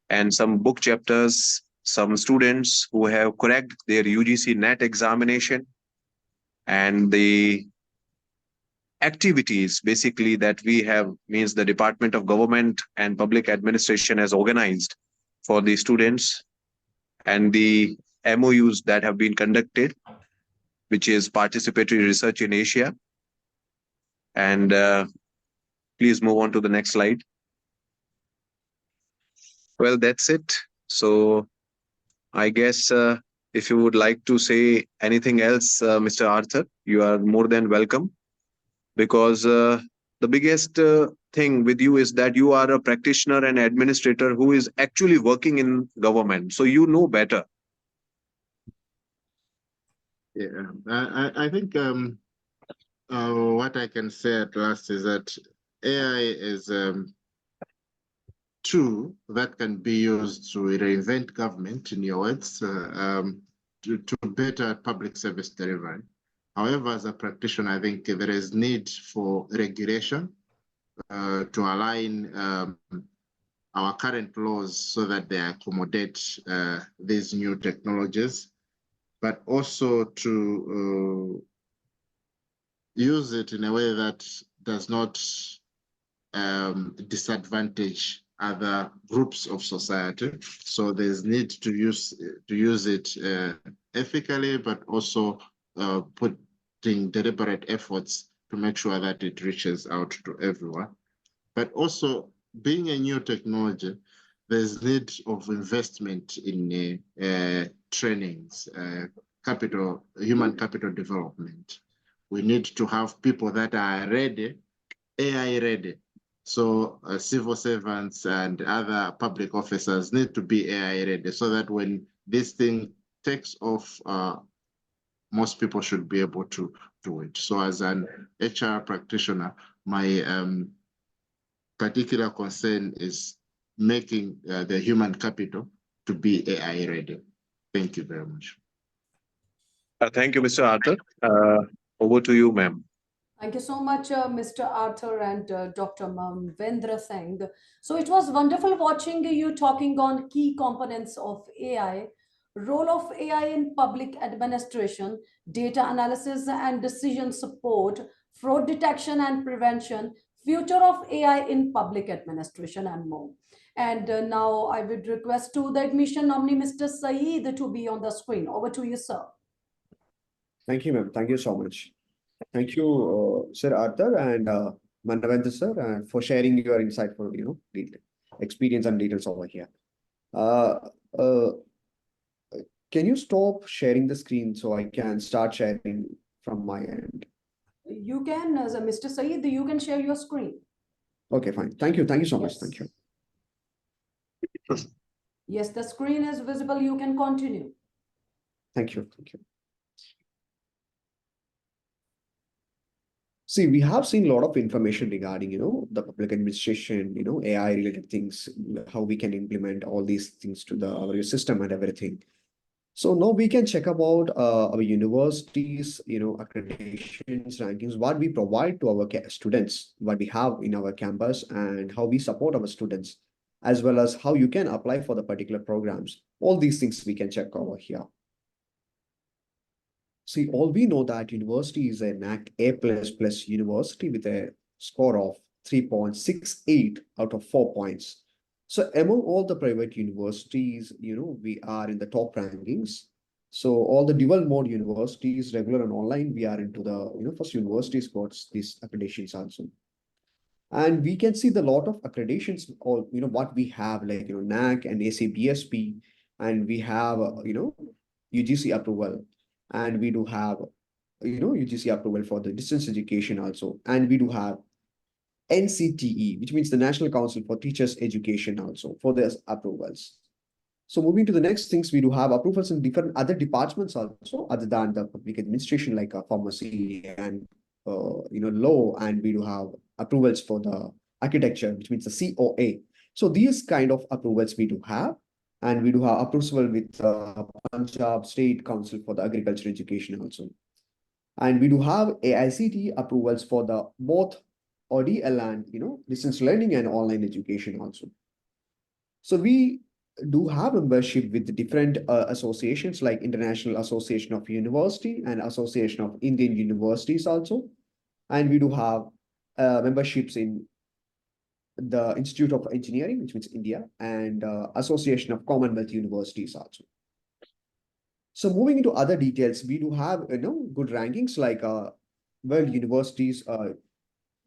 and some book chapters, some students who have cracked their UGC NET examination, and the activities basically that we have means the Department of Government and Public Administration has organized for the students, and the MOUs that have been conducted, which is participatory research in Asia. And please move on to the next slide. Well, that's it. So I guess if you would like to say anything else, Mr. Arthur, you are more than welcome, because the biggest thing with you is that you are a practitioner and administrator who is actually working in government. So you know better. Yeah, I think what I can say at last is that AI is tool that can be used to reinvent government, in your words, to better public service delivery. However, as a practitioner, I think there is need for regulation to align our current laws so that they accommodate these new technologies, but also to use it in a way that does not disadvantage other groups of society. So there's need to use it ethically, but also putting deliberate efforts to make sure that it reaches out to everyone. But also, being a new technology, there's need of investment in trainings, human capital development. We need to have people that are ready, AI ready. So civil servants and other public officers need to be AI ready so that when this thing takes off, most people should be able to do it. So as an HR practitioner, my particular concern is making the human capital to be AI ready. Thank you very much. Thank you, Mr. Arthur. Over to you, ma'am. Thank you so much, Mr. Arthur and Dr. Manvendra Singh. So it was wonderful watching you talking on key components of AI, role of AI in public administration, data analysis and decision support, fraud detection and prevention, future of AI in public administration, and more. And now I would request to the admission nominee, Mr. Saeed, to be on the screen. Over to you, sir. Thank you, ma'am. Thank you so much. Thank you, Sir Arthur and Manavendra sir, for sharing your insightful, experience and details over here. Uh, uh, can you stop sharing the screen so I can start sharing from my end? You can, as a Mr. Saeed, you can share your screen. Okay, fine. Thank you. Thank you so much. Yes. Thank you. Yes, the screen is visible. You can continue. Thank you. Thank you. See, we have seen a lot of information regarding, the public administration, AI related things, how we can implement all these things to our system and everything. So now we can check about our universities, accreditations, rankings, what we provide to our students, what we have in our campus, and how we support our students, as well as how you can apply for the particular programs. All these things we can check over here. See, all we know that university is a NAC A++ university with a score of 3.68 out of 4 points. So among all the private universities, we are in the top rankings. So all the dual mode universities, regular and online, we are into the, first universities got these accreditations also. And we can see the lot of accreditations, or, what we have, like, NAC and ACBSP, and we have, UGC approval, and we do have, UGC approval for the distance education also, and we do have NCTE, which means the National Council for Teachers Education also for their approvals. So moving to the next things, we do have approvals in different other departments also, other than the public administration, like pharmacy and law, and we do have approvals for the architecture, which means the COA. So these kind of approvals we do have, and we do have approval with Punjab State Council for the Agriculture Education also. And we do have AICT approvals for the both ODL and distance learning and online education also. So we do have membership with different associations like International Association of University and Association of Indian Universities also. And we do have memberships in the Institute of Engineering, which means India, and Association of Commonwealth Universities also. So moving into other details, we do have good rankings like world universities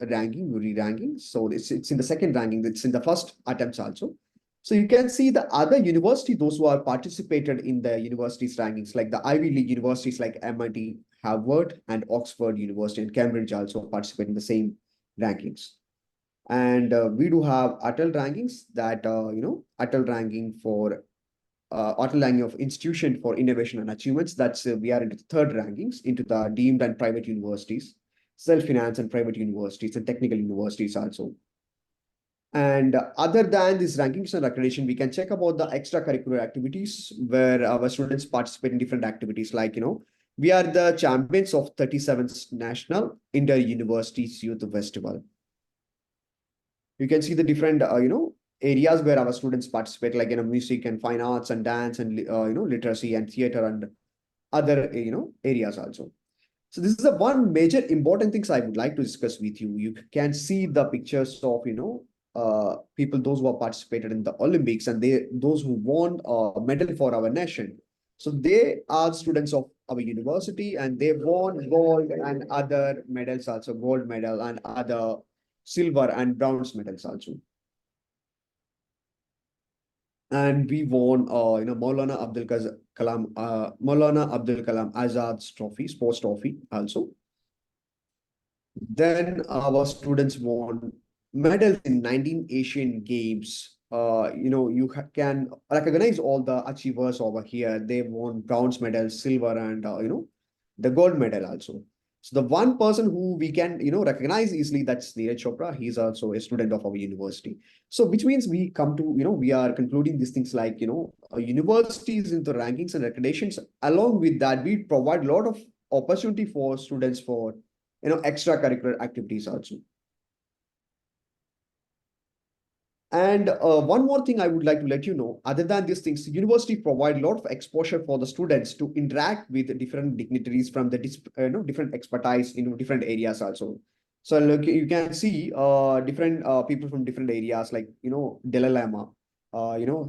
ranking, re-ranking. So it's in the second ranking, it's in the first attempts also. So you can see the other university, those who are participated in the universities rankings, like the Ivy League universities like MIT, Harvard, and Oxford University, and Cambridge also participate in the same rankings. And we do have Atal rankings that, Atal ranking for Atal ranking of institution for innovation and achievements. That's we are into the third rankings into the deemed and private universities, self-finance and private universities, and technical universities also. And other than these rankings and accreditation, we can check about the extracurricular activities where our students participate in different activities. Like, we are the champions of 37th National Inter-Universities Youth Festival. You can see the different, areas where our students participate, like, music and fine arts and dance and, literacy and theater and other, areas also. So this is the one major important things I would like to discuss with you. You can see the pictures of, people, those who have participated in the Olympics, and those who won a medal for our nation. So they are students of our university, and they won gold and other medals also, gold medal and other silver and bronze medals also. And we won, Maulana Abdul Kalam Azad's trophy, sports trophy also. Then our students won medals in 19 Asian Games. You can recognize all the achievers over here. They won bronze medal, silver, and the gold medal also. So the one person who we can recognize easily, that's Neeraj Chopra. He's also a student of our university. So which means we come to we are concluding these things like universities in the rankings and accreditations. Along with that, we provide a lot of opportunity for students for extracurricular activities also. And one more thing I would like to let you know, other than these things, university provide a lot of exposure for the students to interact with different dignitaries from the different expertise in different areas also. So look, you can see different people from different areas, like Dalai Lama.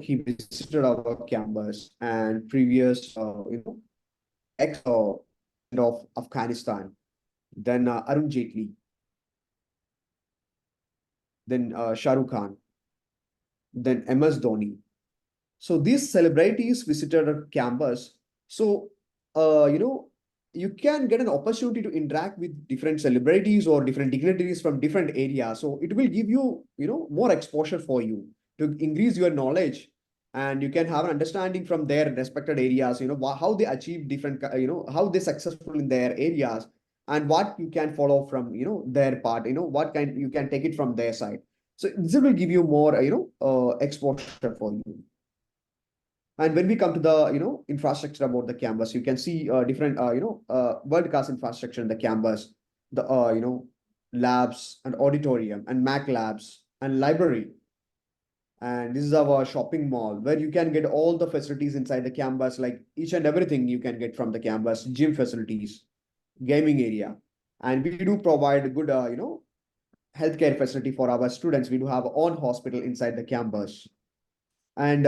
He visited our campus, and previous ex of Afghanistan. then Arun Jaitley, then Shah Rukh Khan, then MS Dhoni. So these celebrities visited our campus. So, you can get an opportunity to interact with different celebrities or different dignitaries from different areas. So it will give you, more exposure for you to increase your knowledge, and you can have an understanding from their respected areas, how they achieve different, how they successful in their areas, and what you can follow from, their part, what kind you can take it from their side. So this will give you more, exposure for you. And when we come to the infrastructure about the campus, you can see different world class infrastructure in the campus, the labs and auditorium and Mac labs and library. And this is our shopping mall where you can get all the facilities inside the campus, like each and everything you can get from the campus, gym facilities, gaming area. And we do provide good healthcare facility for our students. We do have our own hospital inside the campus. And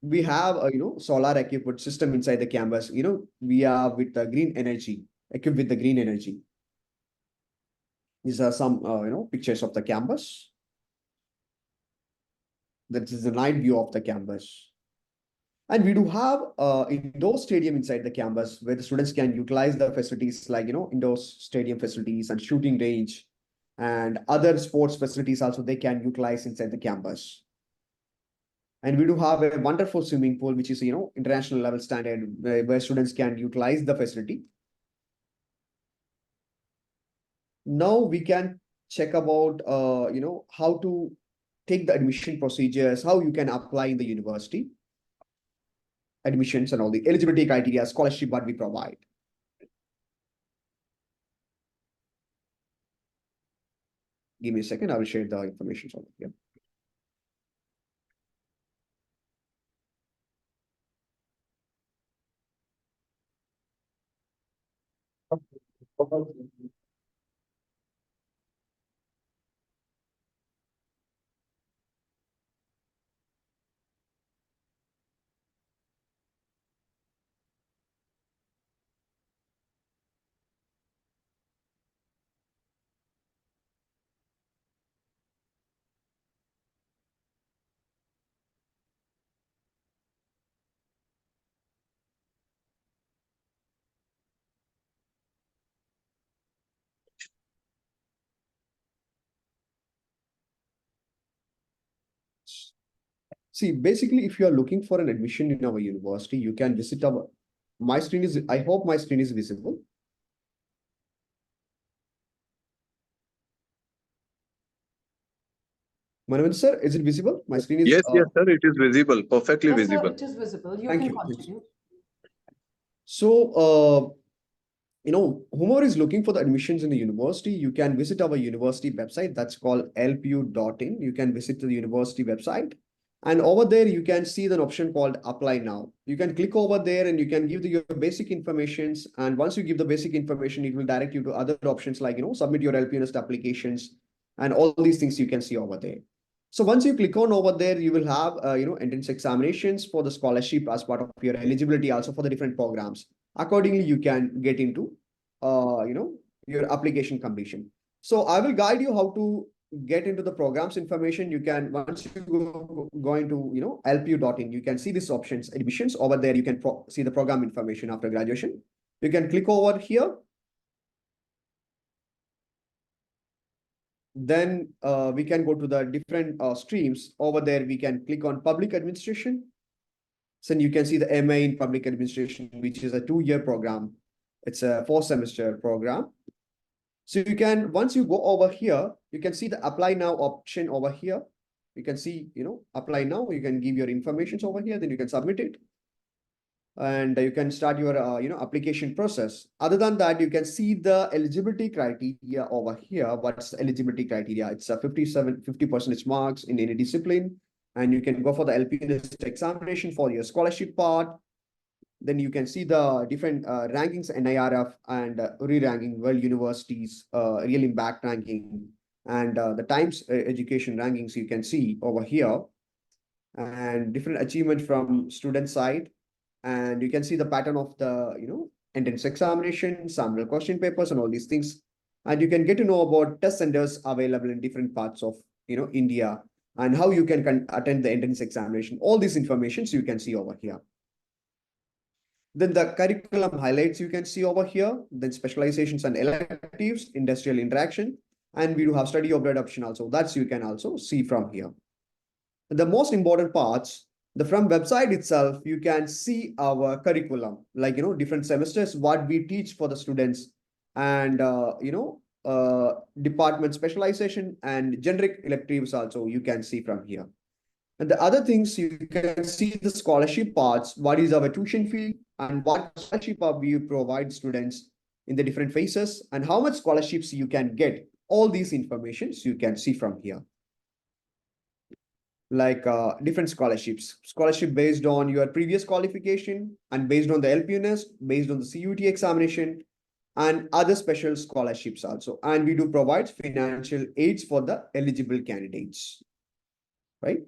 we have a solar equipped system inside the campus. We are with the green energy, equipped with the green energy. These are some pictures of the campus. That is the night view of the campus. And we do have indoor stadium inside the campus where the students can utilize the facilities like indoor stadium facilities and shooting range and other sports facilities also they can utilize inside the campus. And we do have a wonderful swimming pool, which is, international level standard, where students can utilize the facility. Now we can check about, how to take the admission procedures, how you can apply in the university, admissions and all the eligibility criteria, scholarship, what we provide. Give me a second, I will share the information over here. See, basically, if you are looking for an admission in our university, you can visit our, my screen is, I hope my screen is visible. Manavan sir, is it visible? My screen is. Yes, yes, sir. It is visible, perfectly Yes, sir, visible. it is visible. You Thank can you. continue. So, whomever is looking for the admissions in the university, you can visit our university website. That's called lpu.in. You can visit the university website. And over there, you can see the option called Apply Now. You can click over there and you can give your basic informations. And once you give the basic information, it will direct you to other options like, submit your LPNS applications and all these things you can see over there. So once you click on over there, you will have, entrance examinations for the scholarship as part of your eligibility, also for the different programs. Accordingly, you can get into, your application completion. So I will guide you how to get into the programs information. You can, once you go into, lpu.in, you can see these options, admissions over there. You can see the program information after graduation. You can click over here. Then we can go to the different streams. Over there, we can click on public administration. So you can see the MA in public administration, which is a 2-year program. It's a 4-semester program. So you can, once you go over here, you can see the apply now option over here. You can see, apply now. You can give your information over here, then you can submit it. And you can start your, application process. Other than that, you can see the eligibility criteria over here. What's the eligibility criteria? It's a 50% marks in any discipline. And you can go for the LPNS examination for your scholarship part. Then you can see the different rankings, NIRF and re-ranking, world universities, real impact ranking, and the Times education rankings you can see over here, and different achievement from student side. And you can see the pattern of the, entrance examination, sample question papers, and all these things. And you can get to know about test centers available in different parts of India, and how you can attend the entrance examination. All these informations you can see over here. Then the curriculum highlights you can see over here. Then specializations and electives, industrial interaction, and we do have study abroad option also. That's you can also see from here. The most important parts, from website itself, you can see our curriculum, like different semesters, what we teach for the students, and department specialization and generic electives also you can see from here. And the other things, you can see the scholarship parts, what is our tuition fee and what scholarship we provide students in the different phases, and how much scholarships you can get. All these informations you can see from here. Like different scholarship based on your previous qualification, and based on the LPNS, based on the CUT examination, and other special scholarships also. And we do provide financial aids for the eligible candidates, right?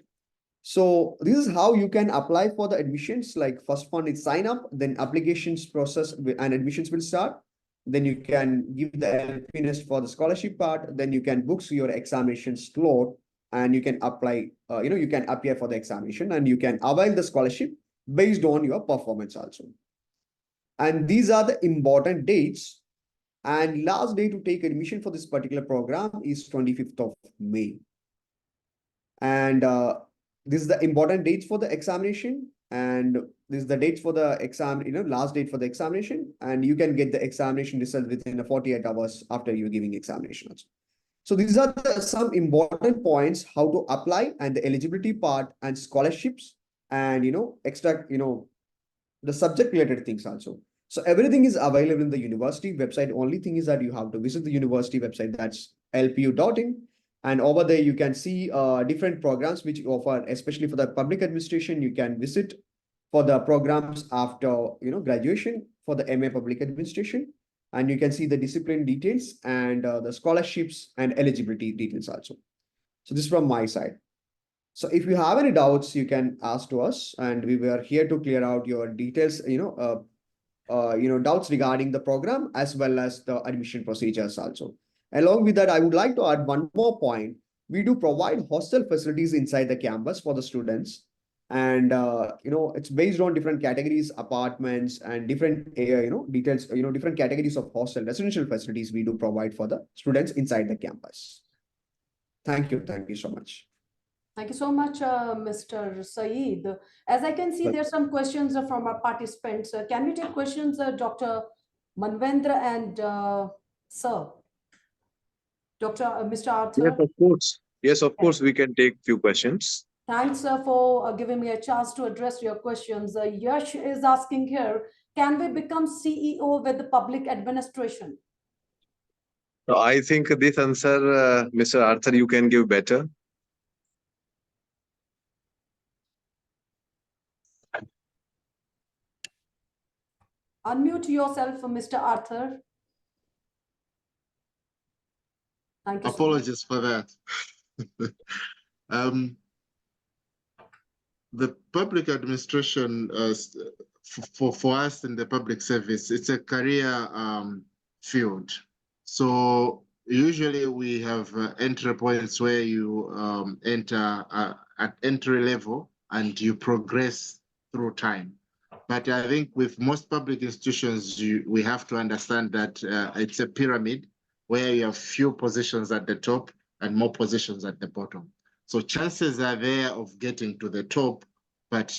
So this is how you can apply for the admissions. Like first one is sign up, then applications process and admissions will start. Then you can give the LPNS for the scholarship part. Then you can book your examination slot, and you can apply, you can appear for the examination, and you can avail the scholarship based on your performance also. And these are the important dates. And last day to take admission for this particular program is 25th of May. And this is the important dates for the examination, and this is the dates for the exam, last date for the examination, and you can get the examination result within 48 hours after you giving examination also. So these are some important points, how to apply, and the eligibility part, and scholarships, and extra, the subject related things also. So everything is available in the university website. Only thing is that you have to visit the university website, that's lpu.in. And over there, you can see different programs which offer, especially for the public administration. You can visit for the programs after graduation for the MA Public Administration, and you can see the discipline details and the scholarships and eligibility details also. So this is from my side. So if you have any doubts, you can ask to us, and we were here to clear out your details, doubts regarding the program as well as the admission procedures also. Along with that, I would like to add one more point. We do provide hostel facilities inside the campus for the students. And, it's based on different categories, apartments, and different, details, different categories of hostel residential facilities we do provide for the students inside the campus. Thank you. Thank you so much. Thank you so much, Mr. Saeed. As I can see, there's some questions from our participants. Can we take questions, Dr. Manvendra and Sir? Mr. Arthur? Yes, of course. Yes, of course, we can take few questions. Thanks for giving me a chance to address your questions. Yash is asking here, can we become CEO with the public administration? So I think this answer, Mr. Arthur, you can give better. Unmute yourself, Mr. Arthur. Thank you. Apologies for that. The public administration, for us in the public service, it's a career field. So usually we have entry points where you enter at entry level and you progress through time. But I think with most public institutions, we have to understand that it's a pyramid where you have few positions at the top and more positions at the bottom. So chances are there of getting to the top, but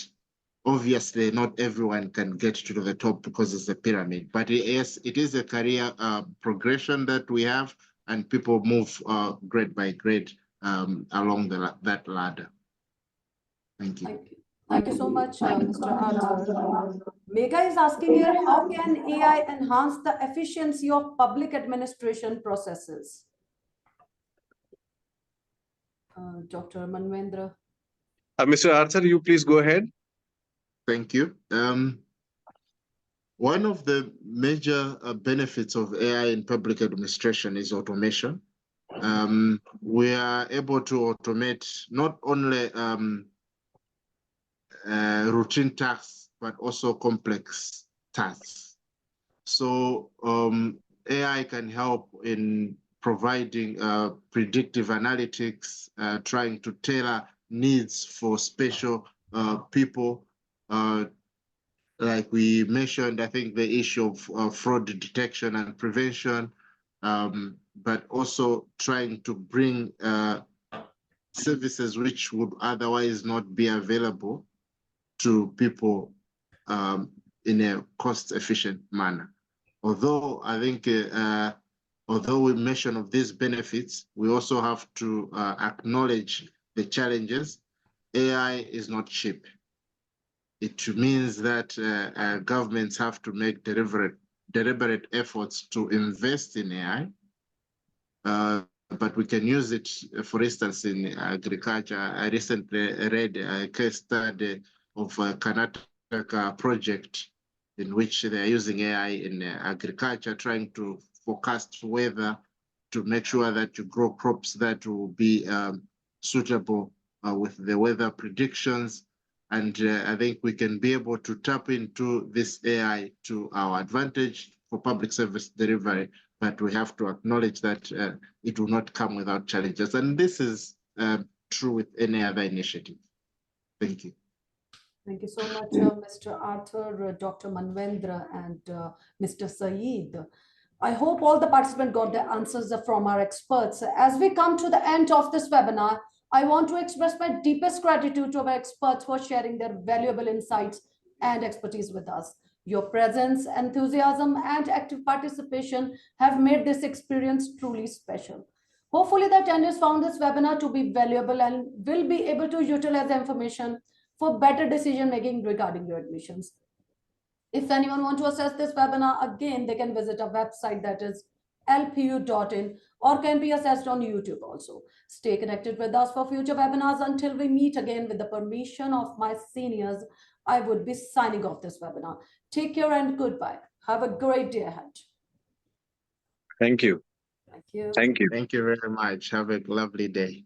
obviously not everyone can get to the top because it's a pyramid. But yes, it is a career progression that we have, and people move grade by grade along that ladder. Thank you. Thank you. Thank you so much, Mr. Arthur. Mega is asking here, how can AI enhance the efficiency of public administration processes? Dr. Manvendra. Mr. Arthur, you please go ahead. Thank you. One of the major benefits of AI in public administration is automation. We are able to automate not only routine tasks, but also complex tasks. So AI can help in providing predictive analytics, trying to tailor needs for special people. Like we mentioned, I think the issue of fraud detection and prevention, but also trying to bring services which would otherwise not be available to people in a cost-efficient manner. Although I think, although we mention of these benefits, we also have to acknowledge the challenges. AI is not cheap. It means that governments have to make deliberate efforts to invest in AI. But we can use it, for instance, in agriculture. I recently read a case study of a Karnataka project in which they are using AI in agriculture, trying to forecast weather to make sure that you grow crops that will be suitable with the weather predictions. And I think we can be able to tap into this AI to our advantage for public service delivery, but we have to acknowledge that it will not come without challenges. And this is true with any other initiative. Thank you. Thank you so much, Mr. Arthur, Dr. Manvendra, and Mr. Saeed. I hope all the participants got the answers from our experts. As we come to the end of this webinar, I want to express my deepest gratitude to our experts for sharing their valuable insights and expertise with us. Your presence, enthusiasm, and active participation have made this experience truly special. Hopefully, the attendees found this webinar to be valuable and will be able to utilize the information for better decision making regarding your admissions. If anyone wants to access this webinar again, they can visit our website, that is lpu.in, or can be accessed on YouTube also. Stay connected with us for future webinars. Until we meet again, with the permission of my seniors, I would be signing off this webinar. Take care and goodbye. Have a great day ahead. Thank you. Thank you. Thank you. Thank you very much. Have a lovely day.